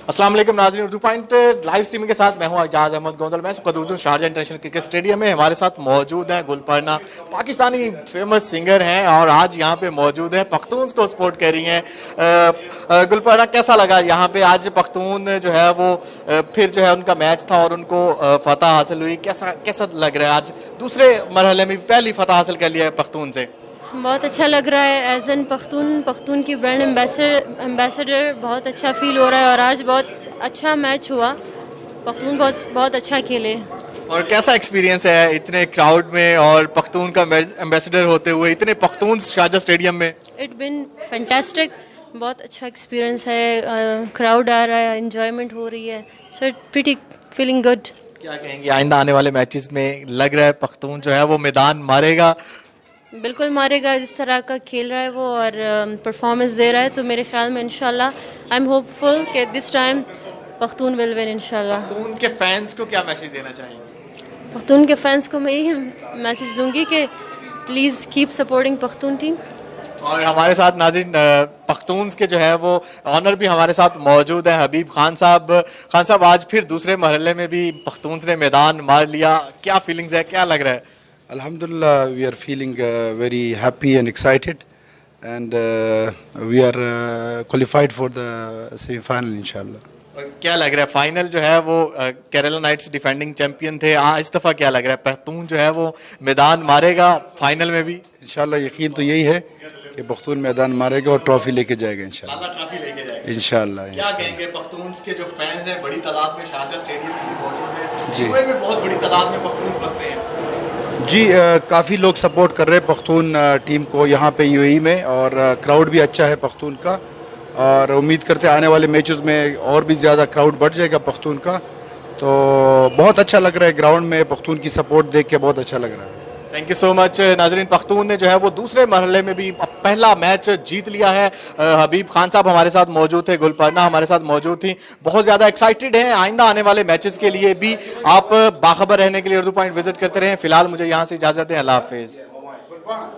अस्सलाम वालेकुम नाज़रीन, उर्दू पॉइंट लाइव स्ट्रीमिंग के साथ मैं हूं एजाज अहमद गोंदल। मैं Urdu Sharjah international cricket stadium में हमारे साथ मौजूद हैं गुलपरना, पाकिस्तानी फेमस सिंगर हैं और आज यहां पे मौजूद हैं, पख्तून को सपोर्ट कर रही हैं। गुलपरना, कैसा लगा यहाँ पे आज पख्तून जो है वो फिर जो है उनका मैच था और उनको फतह हासिल हुई, कैसा लग रहा है? आज दूसरे मरहले में पहली फतह हासिल कर लिया है पख्तून से। बहुत अच्छा लग रहा है। एज एन पख्तून की ब्रांड एम्बेसडर बहुत अच्छा फील हो रहा है और आज बहुत अच्छा मैच हुआ। पख्तून बहुत अच्छा खेले। और कैसा एक्सपीरियंस है इतने क्राउड में और पख्तून का एम्बेसडर होते हुए इतने पख्तून शारजा स्टेडियम में? इट बिन फैंटास्टिक, बहुत अच्छा एक्सपीरियंस है। क्राउड आ रहा है, एंजॉयमेंट हो रही है, so it pretty feeling good. क्या कहेंगे आइंदा आने वाले मैचेस में? लग रहा है पख्तून जो है वो मैदान मारेगा? बिल्कुल मारेगा, जिस तरह का खेल रहा है वो और परफॉर्मेंस दे रहा है, तो मेरे ख्याल में इंशाल्लाह आई एम होपफुल कि this time Pakhtun will win इंशाल्लाह। पख्तून के फैंस को क्या मैसेज देना चाहेंगे? पख्तून के फैंस को मैं यही मैसेज दूंगी कि please keep supporting Pakhtun team. और हमारे साथ नाज़रीन पख्तून के जो है वो ऑनर भी हमारे साथ मौजूद है, हबीब खान साहब। खान साहब, आज फिर दूसरे मरहले में भी पख्तून ने मैदान मार लिया, क्या फीलिंग्स है, क्या लग रहा है? Alhamdulillah, we are feeling very happy and excited, and we are qualified for the semi-final, inshallah. क्या लग रहा है फाइनल जो है वो केरला नाइट्स डिफेंडिंग चैंपियन थे, इस दफा क्या लग रहा है पख्तून जो है वो मैदान मारेगा फाइनल में भी? इंशाल्लाह यकीन तो यही है कि पख्तून मैदान मारेगा और ट्रॉफी लेके जाएगा इंशाल्लाह। ट्रॉफी लेके जाएगा इंशाल्लाह। क्या कहेंगे पख्तून के जो फैंस हैं बड़ी तादाद में शारजा स्टेडियम में मौजूद हैं, जी यूएई में बहुत बड़ी तादाद में पख्तून बसते हैं? जी, काफ़ी लोग सपोर्ट कर रहे हैं पख्तून टीम को यहाँ पे यूएई में, और क्राउड भी अच्छा है पख्तून का, और उम्मीद करते हैं आने वाले मैचेस में और भी ज़्यादा क्राउड बढ़ जाएगा पख्तून का। तो बहुत अच्छा लग रहा है, ग्राउंड में पख्तून की सपोर्ट देख के बहुत अच्छा लग रहा है। थैंक यू सो मच नाजरीन। पख्तून ने जो है वो दूसरे मरहले में भी पहला मैच जीत लिया है। हबीब खान साहब हमारे साथ मौजूद थे, गुलपरना हमारे साथ मौजूद थी, बहुत ज़्यादा एक्साइटेड हैं आइंदा आने वाले मैचेस के लिए भी। आप बाखबर रहने के लिए उर्दू पॉइंट विजिट करते रहें। फिलहाल मुझे यहाँ से इजाज़त दें, अल्लाह हाफिज़।